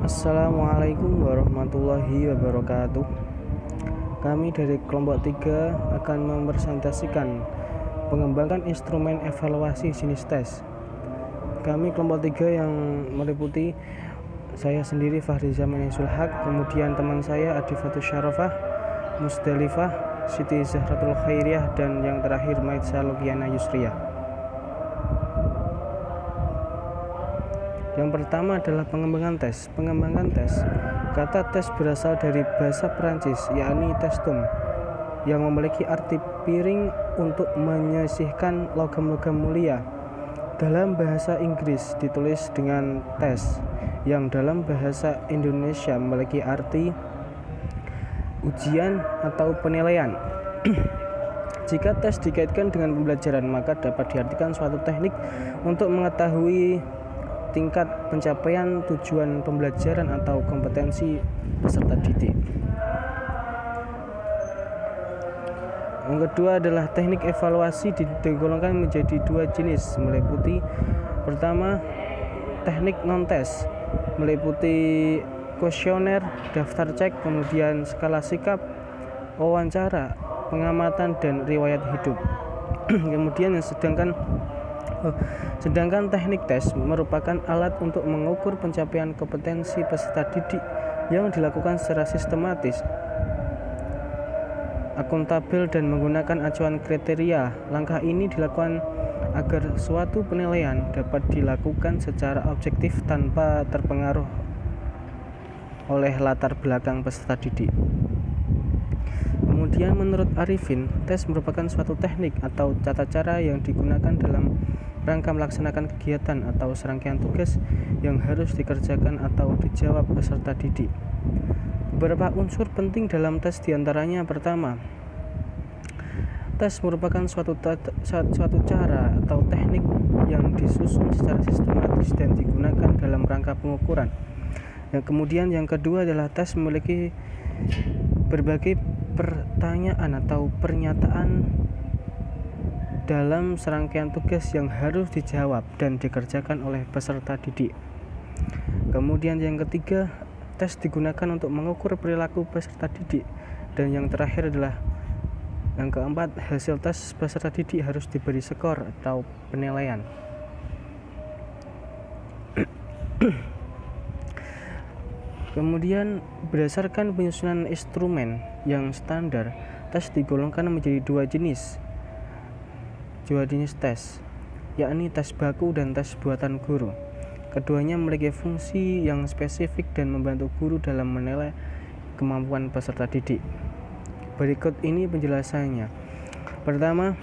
Assalamualaikum warahmatullahi wabarakatuh. Kami dari kelompok 3 akan mempresentasikan pengembangan instrumen evaluasi jenis tes. Kami kelompok 3 yang meliputi saya sendiri Fahri Zaman Sulhak, kemudian teman saya Adifatus Syarofah, Musdalifah, Siti Zahratul Khairiyah, dan yang terakhir Maitza Lukiana Yusriyah. Yang pertama adalah pengembangan tes. Pengembangan tes. Kata tes berasal dari bahasa Perancis, yakni testum, yang memiliki arti piring untuk menyisihkan logam-logam mulia. Dalam bahasa Inggris ditulis dengan tes, yang dalam bahasa Indonesia memiliki arti ujian atau penilaian. Jika tes dikaitkan dengan pembelajaran, maka dapat diartikan suatu teknik untuk mengetahui tingkat pencapaian tujuan pembelajaran atau kompetensi peserta didik. Yang kedua adalah teknik evaluasi digolongkan menjadi dua jenis, meliputi pertama teknik non-tes, meliputi kuesioner, daftar cek, kemudian skala sikap, wawancara, pengamatan, dan riwayat hidup. Kemudian sedangkan teknik tes merupakan alat untuk mengukur pencapaian kompetensi peserta didik yang dilakukan secara sistematis, akuntabel, dan menggunakan acuan kriteria. Langkah ini dilakukan agar suatu penilaian dapat dilakukan secara objektif tanpa terpengaruh oleh latar belakang peserta didik. Kemudian menurut Arifin, tes merupakan suatu teknik atau tata cara yang digunakan dalam rangka melaksanakan kegiatan atau serangkaian tugas yang harus dikerjakan atau dijawab peserta didik. Beberapa unsur penting dalam tes diantaranya: pertama, tes merupakan suatu cara atau teknik yang disusun secara sistematis dan digunakan dalam rangka pengukuran. Kemudian yang kedua adalah tes memiliki berbagai pertanyaan atau pernyataan dalam serangkaian tugas yang harus dijawab dan dikerjakan oleh peserta didik. Kemudian yang ketiga, tes digunakan untuk mengukur perilaku peserta didik. Dan yang terakhir adalah yang keempat, hasil tes peserta didik harus diberi skor atau penilaian. Kemudian berdasarkan penyusunan instrumen yang standar, tes digolongkan menjadi dua jenis tes, yakni tes baku dan tes buatan guru. Keduanya memiliki fungsi yang spesifik dan membantu guru dalam menilai kemampuan peserta didik. Berikut ini penjelasannya. Pertama,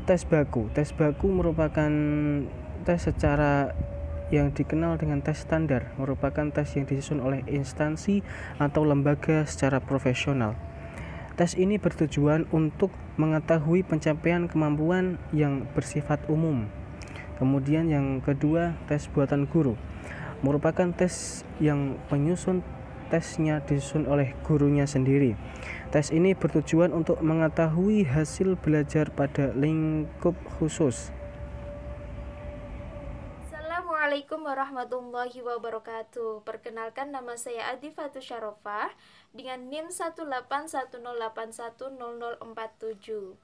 tes baku. Tes baku merupakan tes secara yang dikenal dengan tes standar, merupakan tes yang disusun oleh instansi atau lembaga secara profesional. Tes ini bertujuan untuk mengetahui pencapaian kemampuan yang bersifat umum. Kemudian yang kedua, tes buatan guru, merupakan tes yang penyusun tesnya disusun oleh gurunya sendiri. Tes ini bertujuan untuk mengetahui hasil belajar pada lingkup khusus. Assalamualaikum warahmatullahi wabarakatuh. Perkenalkan, nama saya Adifatus Syarofah dengan NIM 18108100047.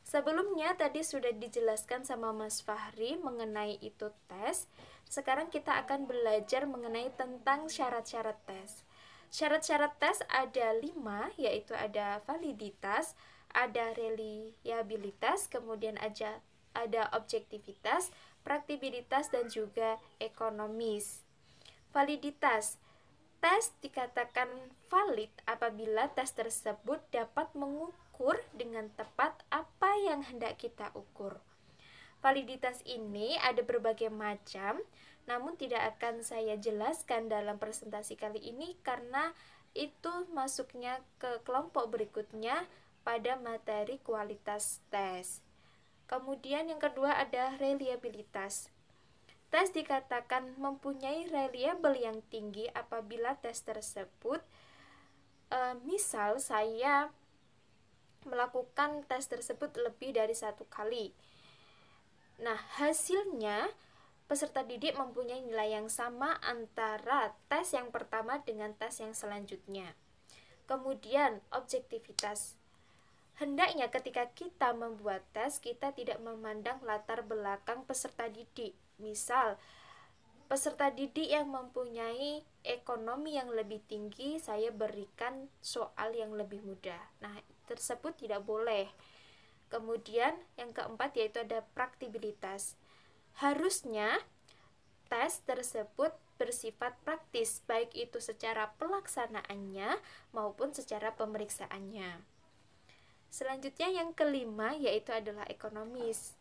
Sebelumnya tadi sudah dijelaskan sama Mas Fahri mengenai itu tes. Sekarang kita akan belajar mengenai tentang syarat-syarat tes. Syarat-syarat tes ada 5, yaitu ada validitas, ada reliabilitas, kemudian ada objektivitas, praktikabilitas, dan juga ekonomis. Validitas. Tes dikatakan valid apabila tes tersebut dapat mengukur dengan tepat apa yang hendak kita ukur. Validitas ini ada berbagai macam, namun tidak akan saya jelaskan dalam presentasi kali ini karena itu masuknya ke kelompok berikutnya pada materi kualitas tes. Kemudian yang kedua ada reliabilitas. Tes dikatakan mempunyai reliable yang tinggi apabila tes tersebut misal saya melakukan tes tersebut lebih dari 1 kali. Nah, hasilnya peserta didik mempunyai nilai yang sama antara tes yang pertama dengan tes yang selanjutnya. Kemudian, objektivitas. Hendaknya ketika kita membuat tes, kita tidak memandang latar belakang peserta didik. Misal, peserta didik yang mempunyai ekonomi yang lebih tinggi, saya berikan soal yang lebih mudah. Nah, tersebut tidak boleh. Kemudian yang keempat yaitu ada praktikabilitas. Harusnya tes tersebut bersifat praktis, baik itu secara pelaksanaannya maupun secara pemeriksaannya. Selanjutnya yang kelima yaitu adalah ekonomis.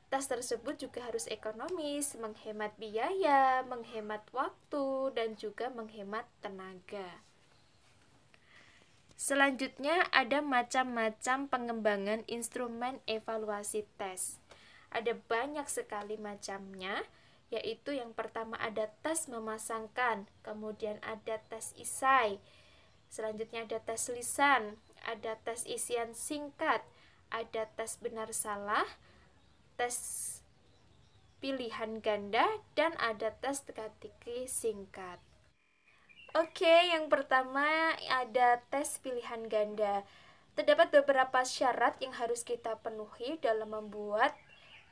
Tes tersebut juga harus ekonomis, menghemat biaya, menghemat waktu, dan juga menghemat tenaga. Selanjutnya ada macam-macam pengembangan instrumen evaluasi tes. Ada banyak sekali macamnya, yaitu yang pertama ada tes memasangkan, kemudian ada tes isai, selanjutnya ada tes lisan, ada tes isian singkat, ada tes benar salah, tes pilihan ganda, dan ada tes teka-teki singkat. Oke, yang pertama ada tes pilihan ganda. Terdapat beberapa syarat yang harus kita penuhi dalam membuat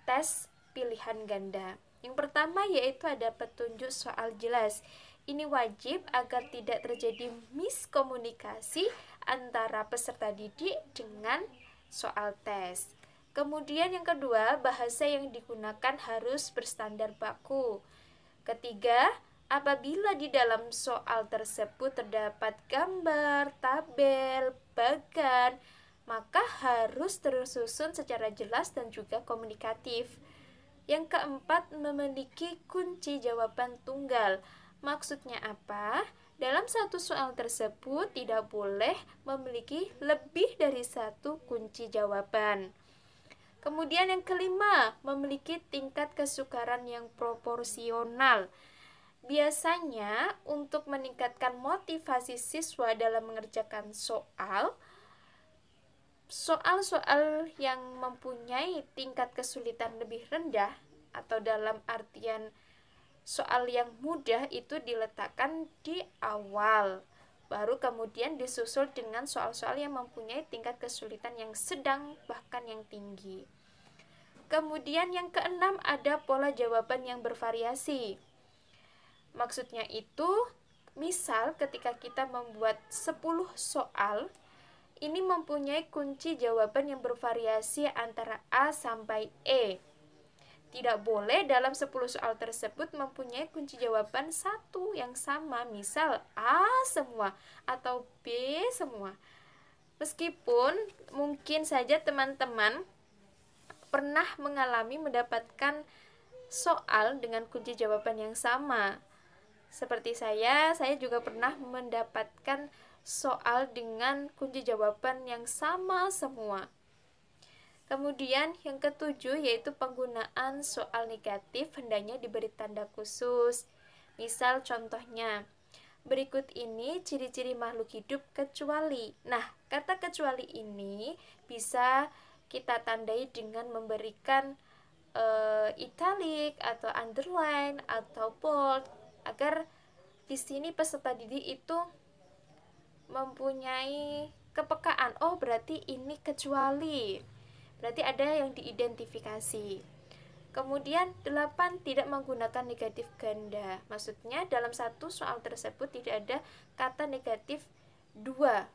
tes pilihan ganda. Yang pertama yaitu ada petunjuk soal jelas. Ini wajib agar tidak terjadi miskomunikasi antara peserta didik dengan soal tes. Kemudian yang kedua, bahasa yang digunakan harus berstandar baku. Ketiga, apabila di dalam soal tersebut terdapat gambar, tabel, bagan, maka harus tersusun secara jelas dan juga komunikatif. Yang keempat, memiliki kunci jawaban tunggal. Maksudnya apa? Dalam satu soal tersebut tidak boleh memiliki lebih dari satu kunci jawaban. Kemudian yang kelima, memiliki tingkat kesukaran yang proporsional. Biasanya untuk meningkatkan motivasi siswa dalam mengerjakan soal-soal yang mempunyai tingkat kesulitan lebih rendah atau dalam artian soal yang mudah itu diletakkan di awal, baru kemudian disusul dengan soal-soal yang mempunyai tingkat kesulitan yang sedang bahkan yang tinggi. Kemudian yang keenam ada pola jawaban yang bervariasi. Maksudnya itu, misal ketika kita membuat 10 soal, ini mempunyai kunci jawaban yang bervariasi antara A sampai E. Tidak boleh dalam 10 soal tersebut mempunyai kunci jawaban satu yang sama, misal A semua atau B semua. Meskipun mungkin saja teman-teman pernah mengalami mendapatkan soal dengan kunci jawaban yang sama. Seperti saya juga pernah mendapatkan soal dengan kunci jawaban yang sama semua. Kemudian yang ketujuh yaitu penggunaan soal negatif hendaknya diberi tanda khusus. Misal contohnya, berikut ini ciri-ciri makhluk hidup kecuali. Nah, kata kecuali ini bisa kita tandai dengan memberikan italic atau underline atau bold agar di sini peserta didik itu mempunyai kepekaan. Oh, berarti ini kecuali. Berarti ada yang diidentifikasi. Kemudian 8, tidak menggunakan negatif ganda. Maksudnya dalam satu soal tersebut tidak ada kata negatif 2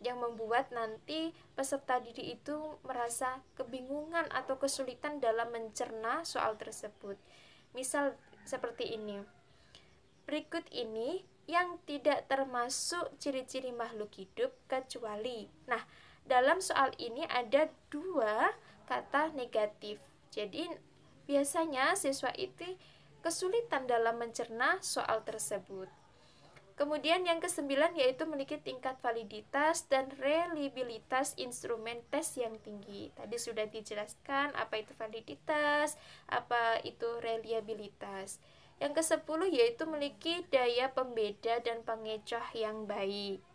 yang membuat nanti peserta didik itu merasa kebingungan atau kesulitan dalam mencerna soal tersebut. Misal seperti ini. Berikut ini yang tidak termasuk ciri-ciri makhluk hidup kecuali. Nah, dalam soal ini ada 2 kata negatif. Jadi biasanya siswa itu kesulitan dalam mencerna soal tersebut. Kemudian yang ke-9 yaitu memiliki tingkat validitas dan reliabilitas instrumen tes yang tinggi. Tadi sudah dijelaskan apa itu validitas, apa itu reliabilitas. Yang ke-10 yaitu memiliki daya pembeda dan pengecoh yang baik.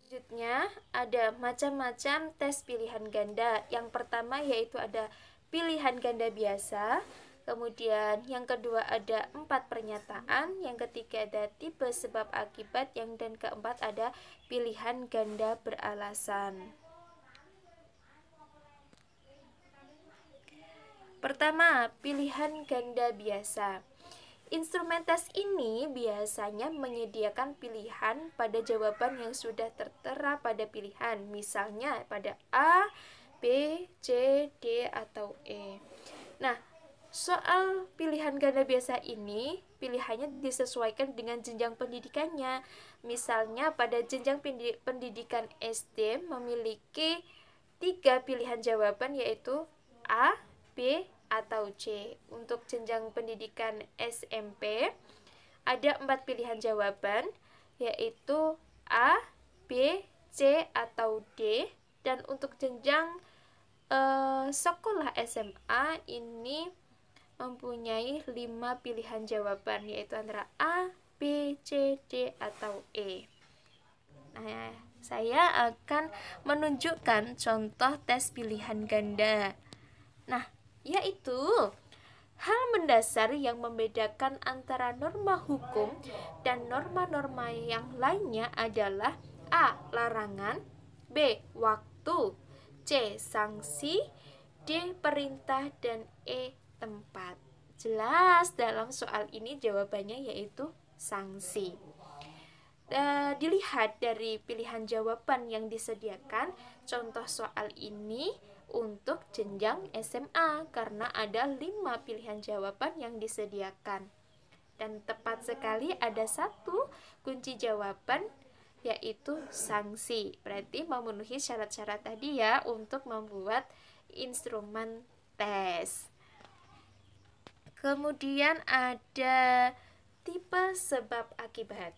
Selanjutnya ada macam-macam tes pilihan ganda. Yang pertama yaitu ada pilihan ganda biasa, Kemudian yang kedua ada 4 pernyataan, yang ketiga ada tipe sebab akibat, dan keempat ada pilihan ganda beralasan. Pertama, pilihan ganda biasa. Instrumen tes ini biasanya menyediakan pilihan pada jawaban yang sudah tertera pada pilihan, misalnya pada A, B, C, D, atau E. Nah, soal pilihan ganda biasa ini, pilihannya disesuaikan dengan jenjang pendidikannya. Misalnya pada jenjang pendidikan SD memiliki 3 pilihan jawaban, yaitu A, B, atau C. Untuk jenjang pendidikan SMP ada 4 pilihan jawaban, yaitu A, B, C, atau D. Dan untuk jenjang sekolah SMA ini mempunyai 5 pilihan jawaban, yaitu antara A, B, C, D, atau E. Nah, saya akan menunjukkan contoh tes pilihan ganda. Nah, yaitu hal mendasar yang membedakan antara norma hukum dan norma-norma yang lainnya adalah A. Larangan, B. Waktu, C. Sanksi, D. Perintah, dan E. Tempat. Jelas dalam soal ini jawabannya yaitu sanksi. Dilihat dari pilihan jawaban yang disediakan, contoh soal ini untuk jenjang SMA karena ada 5 pilihan jawaban yang disediakan. Dan tepat sekali ada 1 kunci jawaban, yaitu sanksi. Berarti memenuhi syarat-syarat tadi ya untuk membuat instrumen tes. Kemudian ada tipe sebab akibat.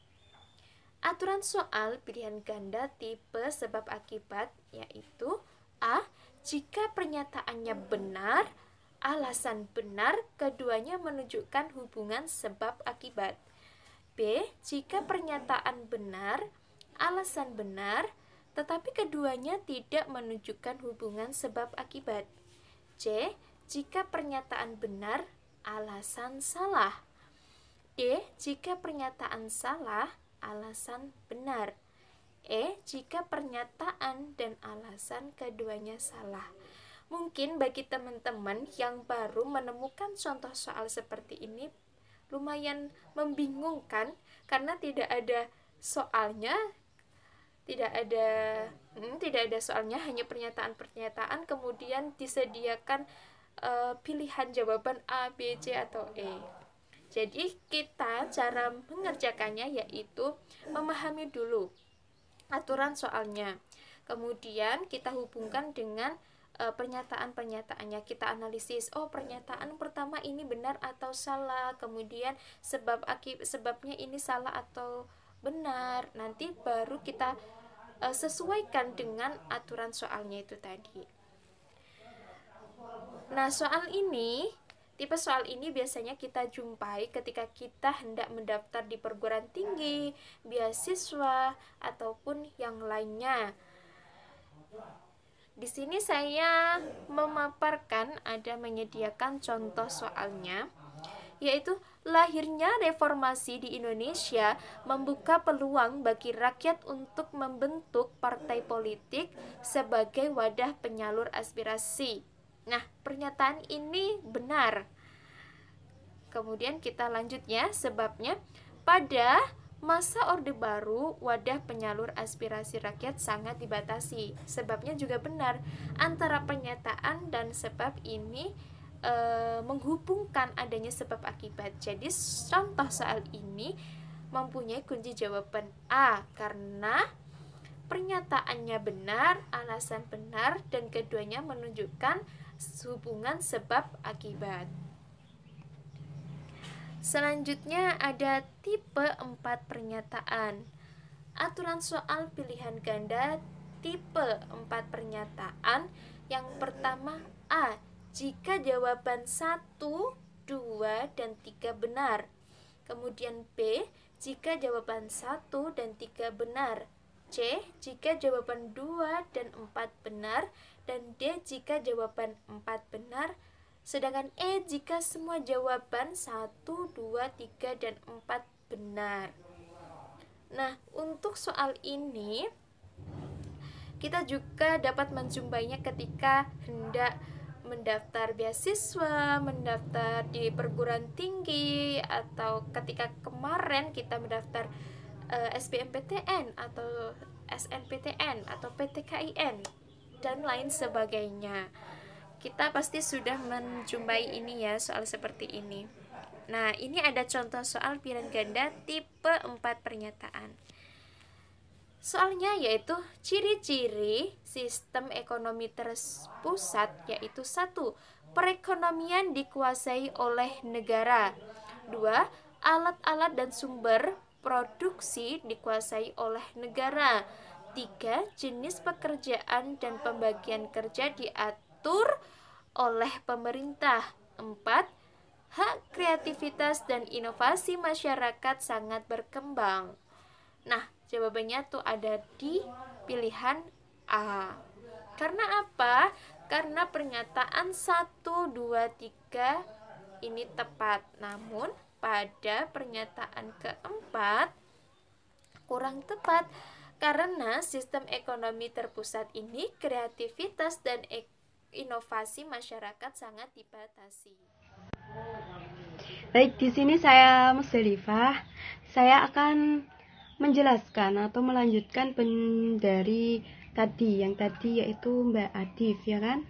Aturan soal pilihan ganda tipe sebab akibat yaitu A. Jika pernyataannya benar, alasan benar, keduanya menunjukkan hubungan sebab akibat. B. Jika pernyataan benar, alasan benar, tetapi keduanya tidak menunjukkan hubungan sebab akibat. C. Jika pernyataan benar, alasan salah. D. Jika pernyataan salah, alasan benar. E. Jika pernyataan dan alasan keduanya salah. Mungkin bagi teman-teman yang baru menemukan contoh soal seperti ini lumayan membingungkan karena tidak ada soalnya, tidak ada soalnya, hanya pernyataan-pernyataan, kemudian disediakan pilihan jawaban A, B, C, atau E. Jadi kita cara mengerjakannya yaitu memahami dulu aturan soalnya, kemudian kita hubungkan dengan pernyataan-pernyataannya, kita analisis, oh pernyataan pertama ini benar atau salah, kemudian sebabnya ini salah atau benar, nanti baru kita sesuaikan dengan aturan soalnya itu tadi. Nah, tipe soal ini biasanya kita jumpai ketika kita hendak mendaftar di perguruan tinggi, beasiswa, ataupun yang lainnya. Di sini saya memaparkan, menyediakan contoh soalnya, yaitu lahirnya reformasi di Indonesia membuka peluang bagi rakyat untuk membentuk partai politik sebagai wadah penyalur aspirasi. Nah, pernyataan ini benar. Kemudian kita lanjutnya, sebabnya pada masa Orde Baru wadah penyalur aspirasi rakyat sangat dibatasi. Sebabnya juga benar, antara pernyataan dan sebab ini menghubungkan adanya sebab akibat. Jadi contoh soal ini mempunyai kunci jawaban A karena pernyataannya benar, alasan benar, dan keduanya menunjukkan hubungan sebab akibat. Selanjutnya ada tipe 4 pernyataan. Aturan soal pilihan ganda tipe 4 pernyataan. Yang pertama A. Jika jawaban 1, 2, dan 3 benar. Kemudian B. Jika jawaban 1 dan 3 benar. C. Jika jawaban 2 dan 4 benar. Dan D. Jika jawaban 4 benar, Sedangkan E jika semua jawaban 1, 2, 3, dan 4 benar. Nah, untuk soal ini kita juga dapat menjumpainya ketika hendak mendaftar beasiswa, mendaftar di perguruan tinggi, atau ketika kemarin kita mendaftar SBMPTN atau SNPTN atau PTKIN dan lain sebagainya. Kita pasti sudah menjumpai ini ya, soal seperti ini. Nah, ini ada contoh soal pilihan ganda tipe 4 pernyataan. Soalnya yaitu ciri-ciri sistem ekonomi terpusat, yaitu 1. Perekonomian dikuasai oleh negara. 2. Alat-alat dan sumber produksi dikuasai oleh negara. 3. Jenis pekerjaan dan pembagian kerja diatur oleh pemerintah. 4. Hak kreativitas dan inovasi masyarakat sangat berkembang. Nah, jawabannya tuh ada di pilihan A. Karena apa? Karena pernyataan 1, 2, 3 ini tepat. Namun pada pernyataan keempat kurang tepat, karena sistem ekonomi terpusat ini kreativitas dan inovasi masyarakat sangat dibatasi. Baik, di sini saya Musdalifah. Saya akan menjelaskan atau melanjutkan dari tadi, yang tadi yaitu Mbak Adif, ya kan?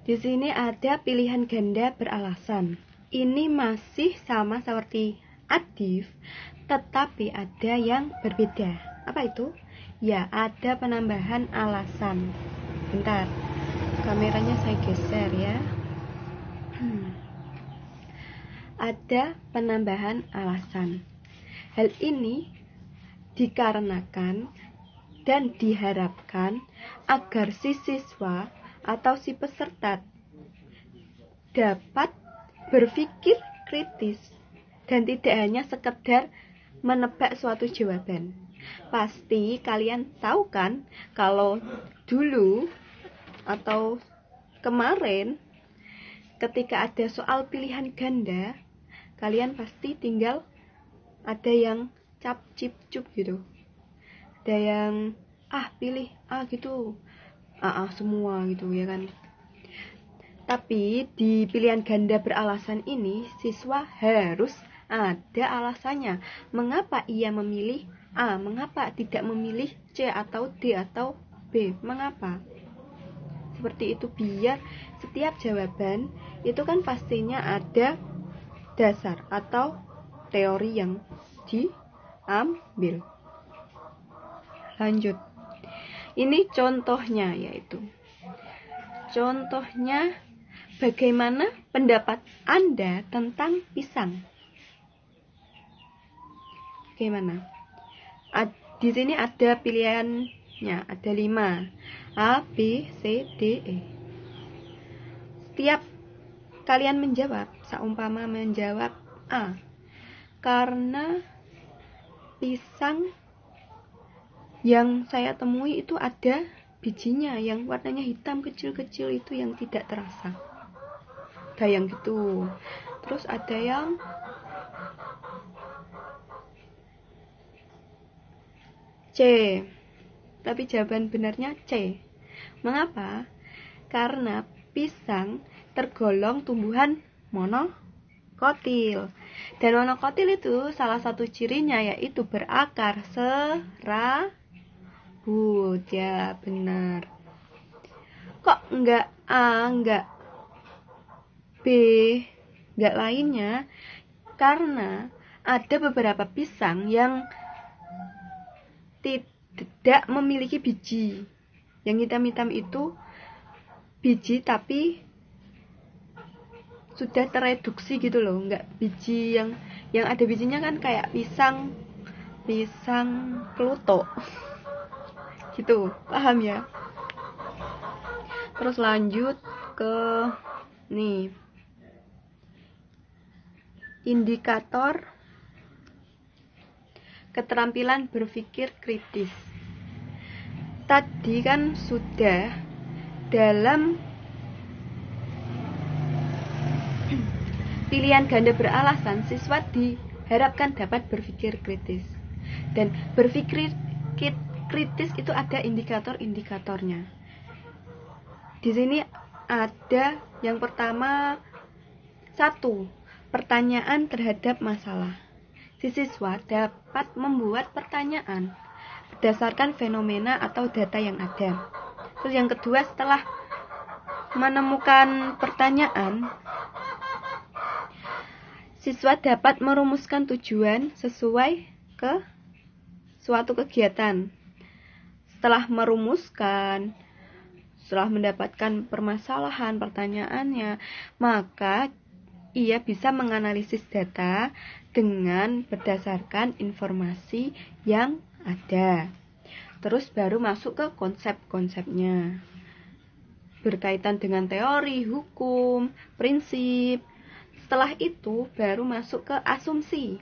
Di sini ada pilihan ganda beralasan. Ini masih sama seperti Adif, tetapi ada yang berbeda. Apa itu? Ya, ada penambahan alasan. Bentar, kameranya saya geser ya. Ada penambahan alasan. Hal ini dikarenakan dan diharapkan agar si siswa atau si peserta dapat berpikir kritis dan tidak hanya sekedar menebak suatu jawaban. Pasti kalian tahu kan kalau dulu atau kemarin ketika ada soal pilihan ganda, kalian pasti tinggal ada yang cap cip cup gitu, ada yang pilih gitu, semua gitu ya kan. Tapi di pilihan ganda beralasan ini siswa harus ada alasannya mengapa ia memilih A, mengapa tidak memilih C atau D atau B, mengapa seperti itu, biar setiap jawaban itu kan pastinya ada dasar atau teori yang diambil. Lanjut, ini contohnya, yaitu contohnya bagaimana pendapat Anda tentang pisang. Bagaimana? Di sini ada pilihannya, ada 5, A, B, C, D, E. Setiap kalian menjawab, seumpama menjawab A, karena pisang yang saya temui itu ada bijinya yang warnanya hitam kecil-kecil, itu yang tidak terasa. Ada yang gitu. Terus ada yang C, tapi jawaban benarnya C. Mengapa? Karena pisang tergolong tumbuhan monokotil. Dan monokotil itu salah satu cirinya yaitu berakar serabut. Ya, benar. Kok enggak A, enggak B, enggak lainnya? Karena ada beberapa pisang yang tidak memiliki biji. Yang hitam-hitam itu biji tapi sudah tereduksi gitu loh, enggak biji yang ada bijinya kan kayak pisang Pluto gitu, paham ya? Terus lanjut ke nih, indikator keterampilan berpikir kritis. Tadi kan sudah dalam pilihan ganda beralasan, siswa diharapkan dapat berpikir kritis. Dan berpikir kritis itu ada indikator-indikatornya. Di sini ada yang pertama, 1. Pertanyaan terhadap masalah. Si siswa dapat membuat pertanyaan berdasarkan fenomena atau data yang ada. Terus yang kedua, setelah menemukan pertanyaan, siswa dapat merumuskan tujuan sesuai ke suatu kegiatan. Setelah merumuskan, setelah mendapatkan permasalahan pertanyaannya, maka ia bisa menganalisis data dengan berdasarkan informasi yang ada. Terus baru masuk ke konsep-konsepnya, berkaitan dengan teori, hukum, prinsip. Setelah itu baru masuk ke asumsi.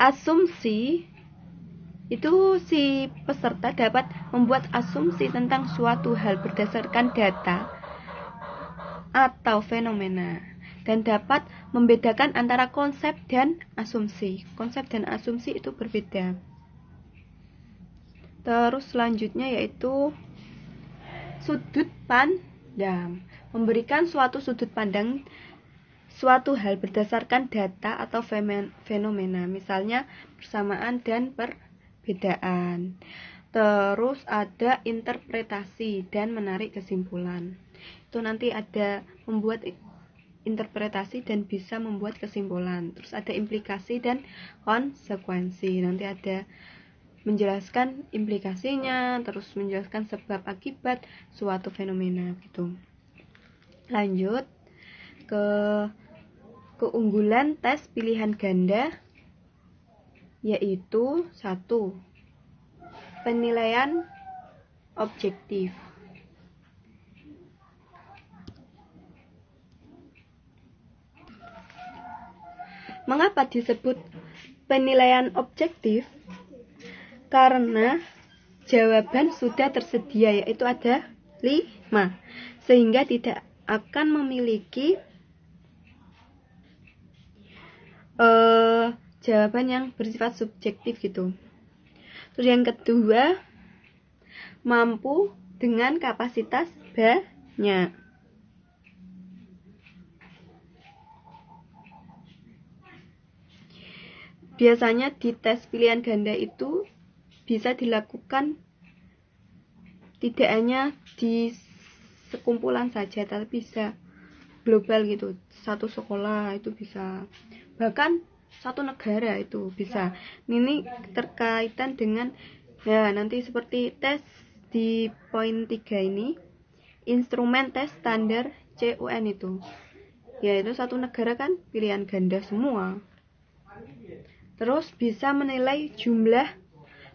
Asumsi itu si peserta dapat membuat asumsi tentang suatu hal berdasarkan data atau fenomena, dan dapat membedakan antara konsep dan asumsi. Konsep dan asumsi itu berbeda. Terus selanjutnya yaitu sudut pandang. Memberikan suatu sudut pandang suatu hal berdasarkan data atau fenomena, misalnya persamaan dan perbedaan. Terus ada interpretasi dan menarik kesimpulan. Itu nanti ada membuat interpretasi dan bisa membuat kesimpulan. Terus ada implikasi dan konsekuensi. Nanti ada menjelaskan implikasinya, terus menjelaskan sebab akibat suatu fenomena gitu. Lanjut ke keunggulan tes pilihan ganda, yaitu 1. Penilaian objektif. Mengapa disebut penilaian objektif? Karena jawaban sudah tersedia, yaitu ada 5, sehingga tidak akan memiliki jawaban yang bersifat subjektif gitu. Terus yang kedua, mampu dengan kapasitas banyak. Biasanya di tes pilihan ganda itu bisa dilakukan tidak hanya di sekumpulan saja, tapi bisa global gitu. Satu sekolah itu bisa, bahkan satu negara itu bisa. Ini terkaitan dengan nanti seperti tes di poin 3 ini, instrumen tes standar CUN itu, yaitu satu negara kan pilihan ganda semua. Terus bisa menilai jumlah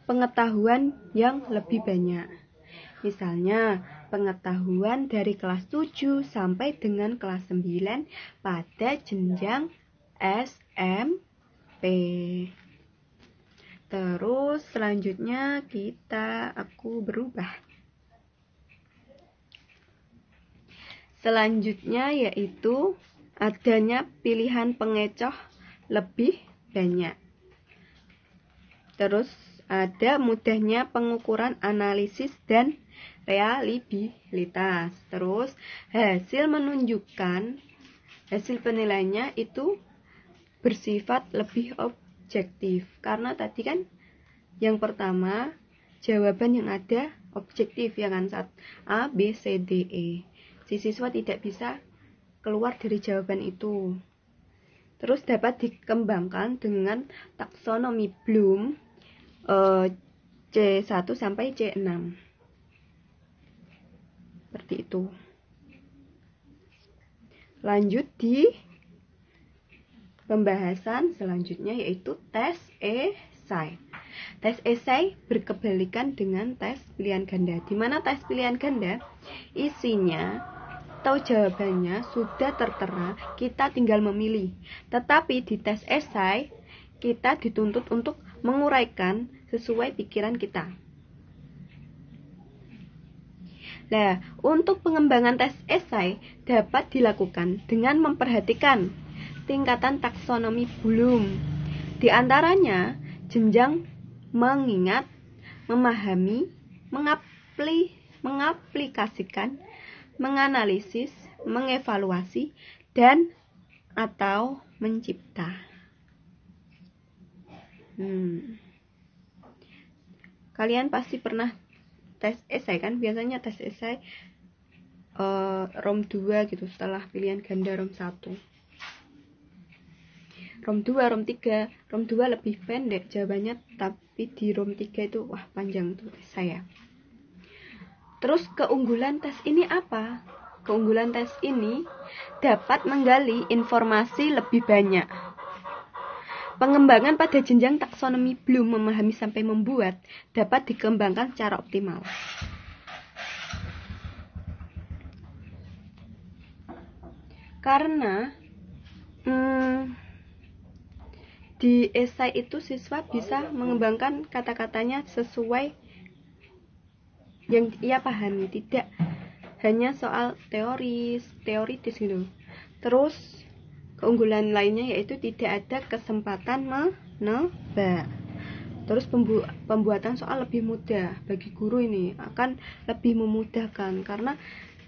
pengetahuan yang lebih banyak. Misalnya pengetahuan dari kelas 7 sampai dengan kelas 9 pada jenjang SMP. Terus selanjutnya aku berubah. Selanjutnya yaitu adanya pilihan pengecoh lebih banyak. Terus ada mudahnya pengukuran analisis dan reliabilitas. Terus hasil penilaiannya itu bersifat lebih objektif. Karena tadi kan yang pertama jawaban yang ada objektif, ya kan, saat A, B, C, D, E. Si siswa tidak bisa keluar dari jawaban itu. Terus dapat dikembangkan dengan taksonomi Bloom C1 sampai C6. Seperti itu. Lanjut di pembahasan selanjutnya yaitu tes esai. Tes esai berkebalikan dengan tes pilihan ganda. Di mana tes pilihan ganda isinya atau jawabannya sudah tertera, kita tinggal memilih. Tetapi di tes esai kita dituntut untuk menguraikan sesuai pikiran kita. Nah, untuk pengembangan tes esai dapat dilakukan dengan memperhatikan tingkatan taksonomi Bloom. Di antaranya, jenjang mengingat, memahami, mengaplikasikan, menganalisis, mengevaluasi, dan atau mencipta. Kalian pasti pernah tes esai kan? Biasanya tes esai ROM 2 gitu setelah pilihan ganda ROM 1. ROM 2, ROM 3, ROM 2 lebih pendek jawabannya, tapi di ROM 3 itu wah panjang tuh esai ya. Terus keunggulan tes ini apa? Keunggulan tes ini dapat menggali informasi lebih banyak. Pengembangan pada jenjang taksonomi Bloom memahami sampai membuat dapat dikembangkan secara optimal. Karena di esai itu siswa bisa mengembangkan kata-katanya sesuai yang ia pahami, tidak hanya soal teoritis gitu. Terus keunggulan lainnya yaitu tidak ada kesempatan menebak. Terus pembuatan soal lebih mudah bagi guru, ini akan lebih memudahkan karena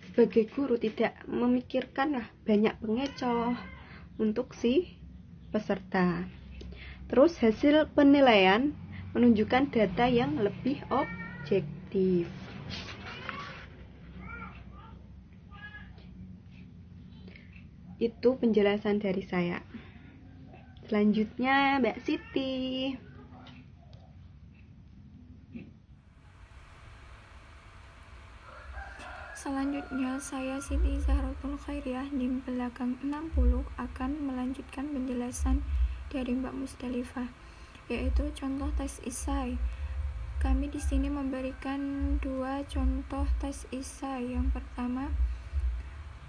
sebagai guru tidak memikirkan banyak pengecoh untuk si peserta. Terus hasil penilaian menunjukkan data yang lebih objektif. Itu penjelasan dari saya. Selanjutnya Mbak Siti. Selanjutnya saya Siti Zahratul Khairiah di belakang 60 akan melanjutkan penjelasan dari Mbak Musdalifah, yaitu contoh tes esai. Kami di sini memberikan 2 contoh tes esai. Yang pertama,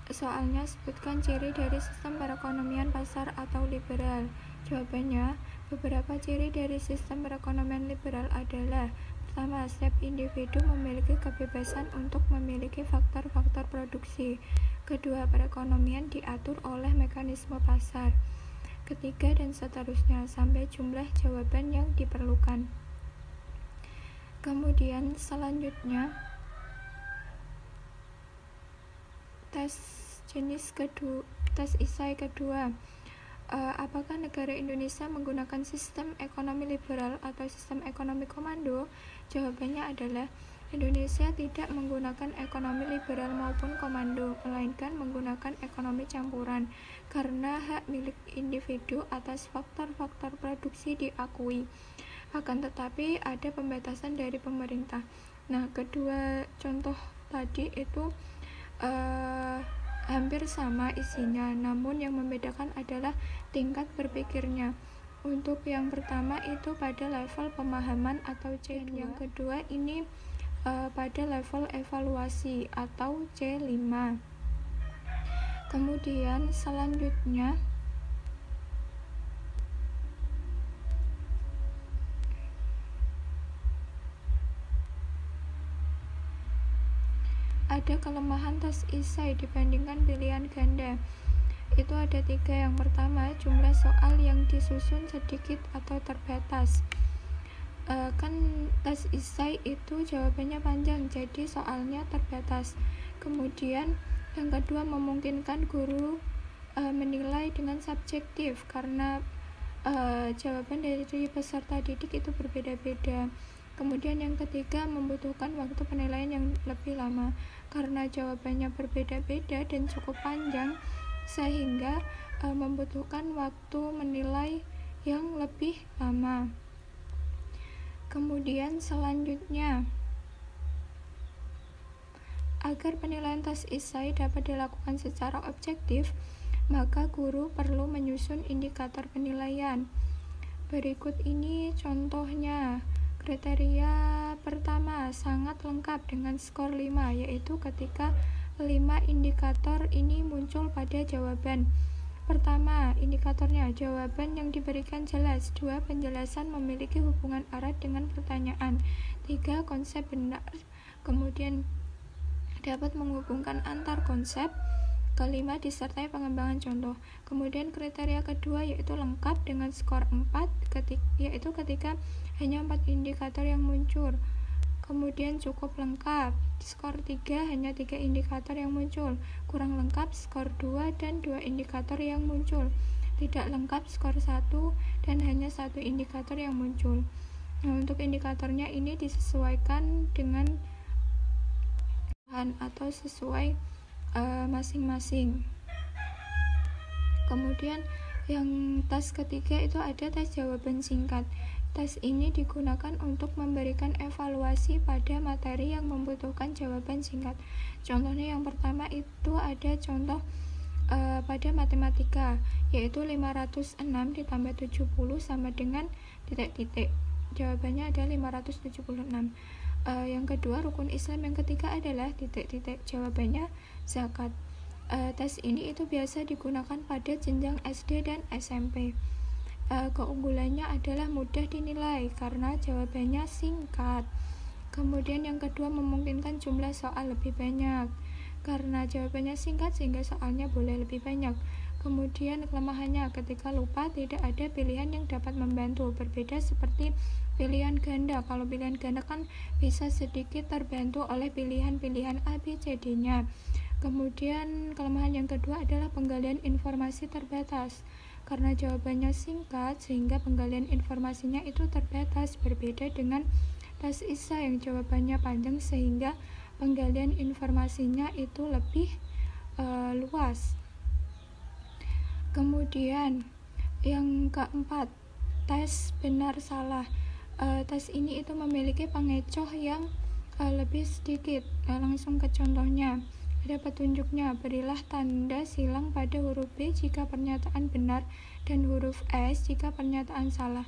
soalnya sebutkan ciri dari sistem perekonomian pasar atau liberal. Jawabannya, beberapa ciri dari sistem perekonomian liberal adalah: pertama, setiap individu memiliki kebebasan untuk memiliki faktor-faktor produksi. Kedua, perekonomian diatur oleh mekanisme pasar. Ketiga, dan seterusnya sampai jumlah jawaban yang diperlukan. Kemudian selanjutnya tes esai kedua. Apakah negara Indonesia menggunakan sistem ekonomi liberal atau sistem ekonomi komando? Jawabannya adalah Indonesia tidak menggunakan ekonomi liberal maupun komando, melainkan menggunakan ekonomi campuran, karena hak milik individu atas faktor-faktor produksi diakui. Akan tetapi ada pembatasan dari pemerintah. Nah, kedua contoh tadi itu hampir sama isinya, namun yang membedakan adalah tingkat berpikirnya. Untuk yang pertama itu pada level pemahaman atau C2. Yang kedua ini pada level evaluasi atau C5. Kemudian selanjutnya ada kelemahan tes esai dibandingkan pilihan ganda. Itu ada 3. Yang pertama, jumlah soal yang disusun sedikit atau terbatas. Kan tes esai itu jawabannya panjang, jadi soalnya terbatas. Kemudian yang kedua, memungkinkan guru menilai dengan subjektif karena jawaban dari peserta didik itu berbeda-beda. Kemudian yang ketiga, membutuhkan waktu penilaian yang lebih lama karena jawabannya berbeda-beda dan cukup panjang, sehingga membutuhkan waktu menilai yang lebih lama. Kemudian selanjutnya, agar penilaian tes esai dapat dilakukan secara objektif, maka guru perlu menyusun indikator penilaian. Berikut ini contohnya. Kriteria pertama sangat lengkap dengan skor 5, yaitu ketika 5 indikator ini muncul pada jawaban. Pertama, indikatornya jawaban yang diberikan jelas. 2, penjelasan memiliki hubungan erat dengan pertanyaan. 3, konsep benar. Kemudian dapat menghubungkan antar konsep. Kelima, disertai pengembangan contoh. Kemudian kriteria kedua yaitu lengkap dengan skor 4, yaitu ketika hanya 4 indikator yang muncul. Kemudian cukup lengkap, skor 3, hanya 3 indikator yang muncul. Kurang lengkap, skor 2 dan 2 indikator yang muncul. Tidak lengkap, skor 1 dan hanya 1 indikator yang muncul. Nah, untuk indikatornya ini disesuaikan dengan bahan atau sesuai masing-masing. Kemudian yang tes ketiga itu ada tes jawaban singkat. Tes ini digunakan untuk memberikan evaluasi pada materi yang membutuhkan jawaban singkat. Contohnya yang pertama itu ada contoh pada matematika, yaitu 506 ditambah 70 sama dengan titik-titik. Jawabannya ada 576. Yang kedua, rukun Islam yang ketiga adalah titik-titik. Jawabannya zakat. Tes ini itu biasa digunakan pada jenjang SD dan SMP. Keunggulannya adalah mudah dinilai karena jawabannya singkat. Kemudian yang kedua, memungkinkan jumlah soal lebih banyak karena jawabannya singkat sehingga soalnya boleh lebih banyak. Kemudian kelemahannya ketika lupa tidak ada pilihan yang dapat membantu, berbeda seperti pilihan ganda. Kalau pilihan ganda kan bisa sedikit terbantu oleh pilihan-pilihan A, B, C, D-nya. Kemudian kelemahan yang kedua adalah penggalian informasi terbatas. Karena jawabannya singkat sehingga penggalian informasinya itu terbatas, berbeda dengan tes ISA yang jawabannya panjang sehingga penggalian informasinya itu lebih luas. Kemudian yang keempat, tes benar salah. Tes ini itu memiliki pengecoh yang lebih sedikit. Langsung ke contohnya. Ada petunjuknya, berilah tanda silang pada huruf B jika pernyataan benar dan huruf S jika pernyataan salah.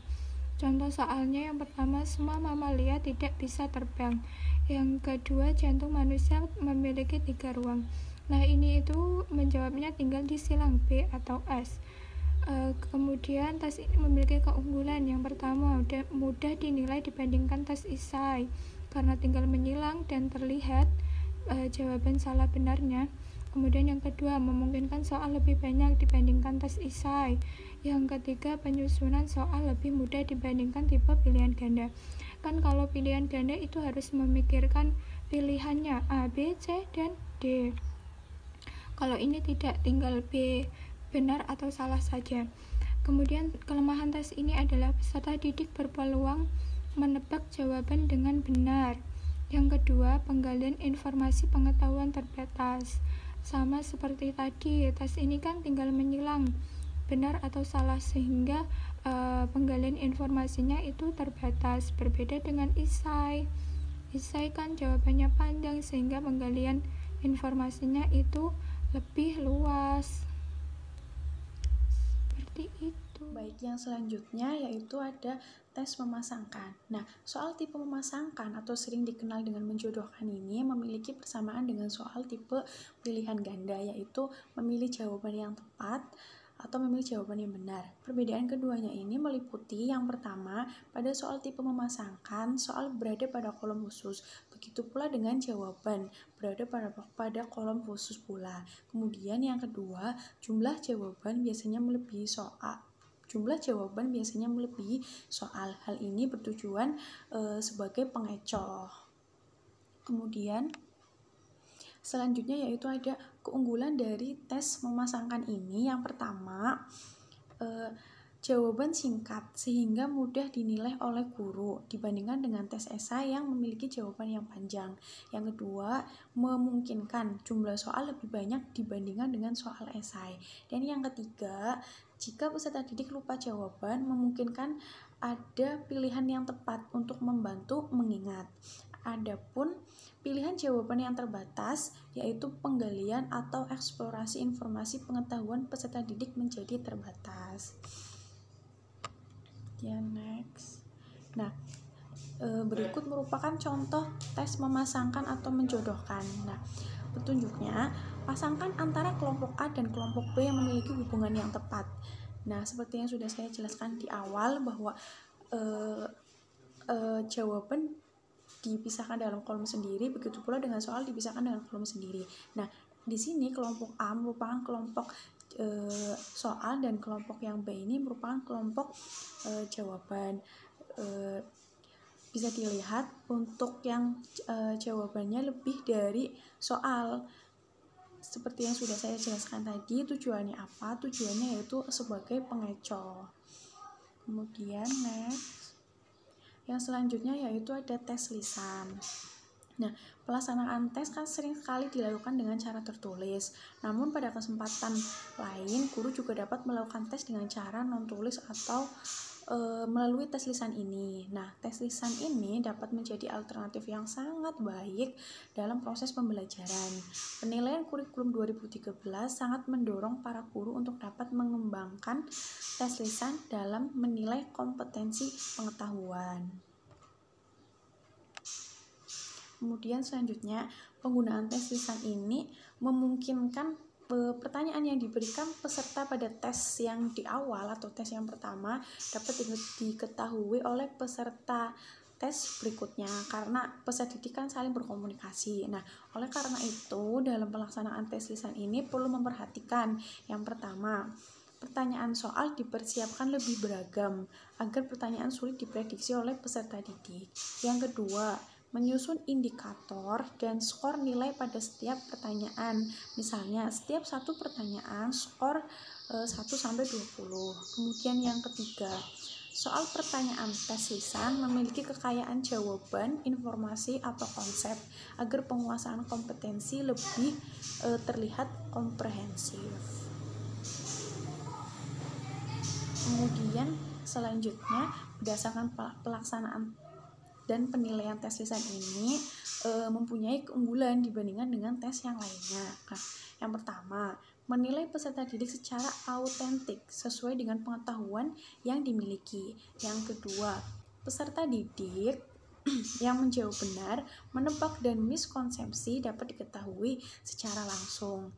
Contoh soalnya yang pertama, semua mamalia tidak bisa terbang. Yang kedua, jantung manusia memiliki 3 ruang. Nah, ini itu menjawabnya tinggal disilang B atau S. Kemudian tes ini memiliki keunggulan. Yang pertama, mudah dinilai dibandingkan tes isai karena tinggal menyilang dan terlihat jawaban salah benarnya. Kemudian yang kedua, memungkinkan soal lebih banyak dibandingkan tes isai. Yang ketiga, penyusunan soal lebih mudah dibandingkan tipe pilihan ganda. Kan kalau pilihan ganda itu harus memikirkan pilihannya A, B, C, dan D. Kalau ini tidak, tinggal B benar atau salah saja. Kemudian kelemahan tes ini adalah peserta didik berpeluang menebak jawaban dengan benar. Yang kedua, penggalian informasi pengetahuan terbatas. Sama seperti tadi, tes ini kan tinggal menyilang benar atau salah sehingga penggalian informasinya itu terbatas, berbeda dengan isai. Isai kan jawabannya panjang sehingga penggalian informasinya itu lebih luas. Seperti itu. Baik, yang selanjutnya yaitu ada tes memasangkan. Nah, soal tipe memasangkan atau sering dikenal dengan menjodohkan ini memiliki persamaan dengan soal tipe pilihan ganda, yaitu memilih jawaban yang tepat atau memilih jawaban yang benar. Perbedaan keduanya ini meliputi yang pertama, pada soal tipe memasangkan, soal berada pada kolom khusus. Begitu pula dengan jawaban, berada pada kolom khusus pula. Kemudian yang kedua, jumlah jawaban biasanya melebihi soal. Hal ini bertujuan sebagai pengecoh. Kemudian selanjutnya yaitu ada keunggulan dari tes memasangkan ini. Yang pertama, jawaban singkat sehingga mudah dinilai oleh guru dibandingkan dengan tes esai yang memiliki jawaban yang panjang. Yang kedua, memungkinkan jumlah soal lebih banyak dibandingkan dengan soal esai. Dan yang ketiga, jika peserta didik lupa jawaban, memungkinkan ada pilihan yang tepat untuk membantu mengingat. Adapun pilihan jawaban yang terbatas yaitu penggalian atau eksplorasi informasi pengetahuan peserta didik menjadi terbatas. Ya, next. Nah, berikut merupakan contoh tes memasangkan atau menjodohkan. Nah, petunjuknya, pasangkan antara kelompok A dan kelompok B yang memiliki hubungan yang tepat. Nah, seperti yang sudah saya jelaskan di awal bahwa jawaban dipisahkan dalam kolom sendiri, begitu pula dengan soal dipisahkan dengan kolom sendiri. Nah, di sini kelompok A merupakan kelompok soal dan kelompok yang B ini merupakan kelompok jawaban. Bisa dilihat untuk yang jawabannya lebih dari soal. Seperti yang sudah saya jelaskan tadi, tujuannya apa? Tujuannya yaitu sebagai pengecoh. Kemudian next, yang selanjutnya yaitu ada tes lisan. Nah, pelaksanaan tes kan sering sekali dilakukan dengan cara tertulis. Namun pada kesempatan lain, guru juga dapat melakukan tes dengan cara non tulis atau melalui tes lisan ini. Nah, tes lisan ini dapat menjadi alternatif yang sangat baik dalam proses pembelajaran. Penilaian kurikulum 2013 sangat mendorong para guru untuk dapat mengembangkan tes lisan dalam menilai kompetensi pengetahuan. Kemudian selanjutnya, penggunaan tes lisan ini memungkinkan pertanyaan yang diberikan peserta pada tes yang di awal atau tes yang pertama dapat diketahui oleh peserta tes berikutnya, karena peserta didik kan saling berkomunikasi. Nah, oleh karena itu dalam pelaksanaan tes lisan ini perlu memperhatikan yang pertama, pertanyaan soal dipersiapkan lebih beragam agar pertanyaan sulit diprediksi oleh peserta didik. Yang kedua, menyusun indikator dan skor nilai pada setiap pertanyaan. Misalnya, setiap satu pertanyaan skor 1-20. Kemudian yang ketiga, soal pertanyaan tes lisan memiliki kekayaan jawaban, informasi, atau konsep agar penguasaan kompetensi lebih terlihat komprehensif. Kemudian selanjutnya, berdasarkan pelaksanaan dan penilaian tes lisan ini mempunyai keunggulan dibandingkan dengan tes yang lainnya. Nah, yang pertama, menilai peserta didik secara autentik sesuai dengan pengetahuan yang dimiliki. Yang kedua, peserta didik yang menjawab benar, menebak, dan miskonsepsi dapat diketahui secara langsung.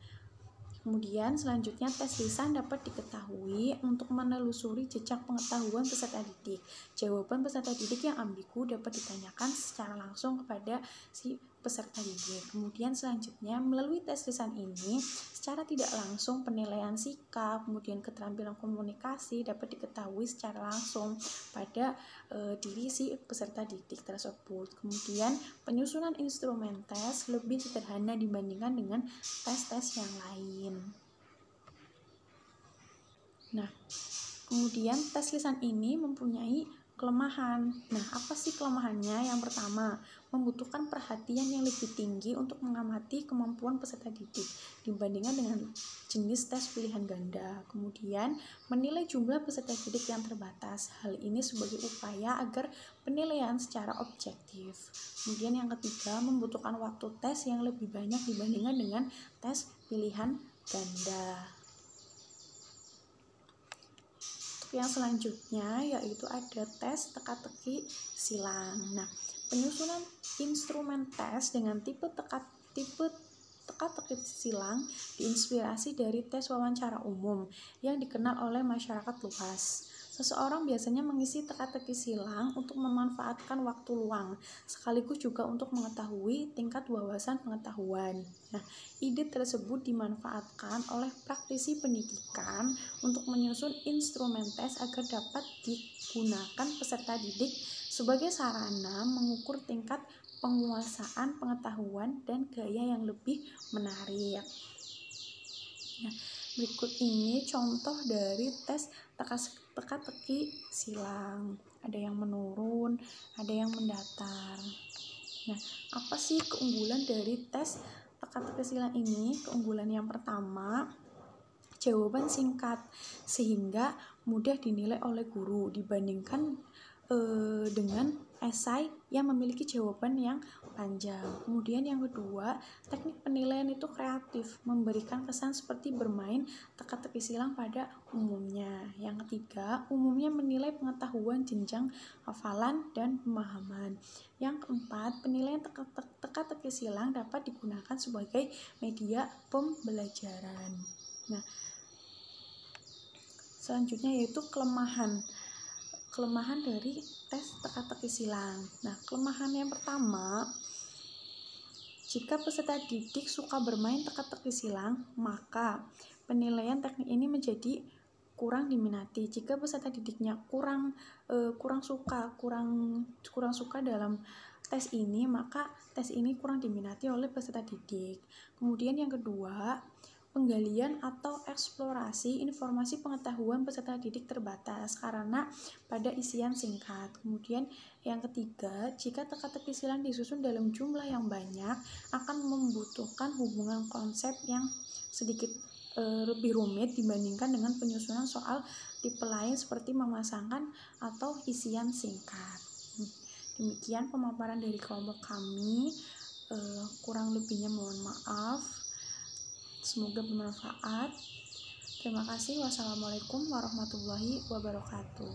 Kemudian selanjutnya tes lisan dapat diketahui untuk menelusuri jejak pengetahuan peserta didik. Jawaban peserta didik yang ambigu dapat ditanyakan secara langsung kepada si peserta didik. Kemudian selanjutnya melalui tes lisan ini secara tidak langsung penilaian sikap, kemudian keterampilan komunikasi dapat diketahui secara langsung pada diri si peserta didik tersebut. Kemudian penyusunan instrumen tes lebih sederhana dibandingkan dengan tes-tes yang lain. Nah, kemudian tes lisan ini mempunyai kelemahan. Nah, apa sih kelemahannya? Yang pertama, membutuhkan perhatian yang lebih tinggi untuk mengamati kemampuan peserta didik dibandingkan dengan jenis tes pilihan ganda. Kemudian, menilai jumlah peserta didik yang terbatas. Hal ini sebagai upaya agar penilaian secara objektif. Kemudian yang ketiga, membutuhkan waktu tes yang lebih banyak dibandingkan dengan tes pilihan ganda. Yang selanjutnya yaitu ada tes teka-teki silang. Nah, penyusunan instrumen tes dengan tipe teka-teki silang diinspirasi dari tes wawancara umum yang dikenal oleh masyarakat luas. Seseorang biasanya mengisi teka-teki silang untuk memanfaatkan waktu luang, sekaligus juga untuk mengetahui tingkat wawasan pengetahuan. Nah, ide tersebut dimanfaatkan oleh praktisi pendidikan untuk menyusun instrumen tes agar dapat digunakan peserta didik sebagai sarana mengukur tingkat penguasaan pengetahuan dan gaya yang lebih menarik. Nah, berikut ini contoh dari tes teka-teki silang. Ada yang menurun, ada yang mendatar. Nah, apa sih keunggulan dari tes teka-teki silang ini? Keunggulan yang pertama, jawaban singkat sehingga mudah dinilai oleh guru dibandingkan dengan esai yang memiliki jawaban yang panjang. Kemudian yang kedua, teknik penilaian itu kreatif, memberikan kesan seperti bermain teka-teki silang pada umumnya. Yang ketiga, umumnya menilai pengetahuan jenjang hafalan dan pemahaman. Yang keempat, penilaian teka-teki silang dapat digunakan sebagai media pembelajaran. Nah, selanjutnya yaitu kelemahan. kelemahan dari tes teka-teki silang. Nah, kelemahan yang pertama, jika peserta didik suka bermain teka-teki silang, maka penilaian teknik ini menjadi kurang diminati. Jika peserta didiknya kurang suka dalam tes ini, maka tes ini kurang diminati oleh peserta didik. Kemudian yang kedua, penggalian atau eksplorasi informasi pengetahuan peserta didik terbatas karena pada isian singkat. Kemudian yang ketiga, jika teka-teki silang disusun dalam jumlah yang banyak, akan membutuhkan hubungan konsep yang sedikit lebih rumit dibandingkan dengan penyusunan soal tipe lain seperti memasangkan atau isian singkat. Demikian pemaparan dari kelompok kami. Kurang lebihnya mohon maaf. Semoga bermanfaat. Terima kasih. Wassalamualaikum warahmatullahi wabarakatuh.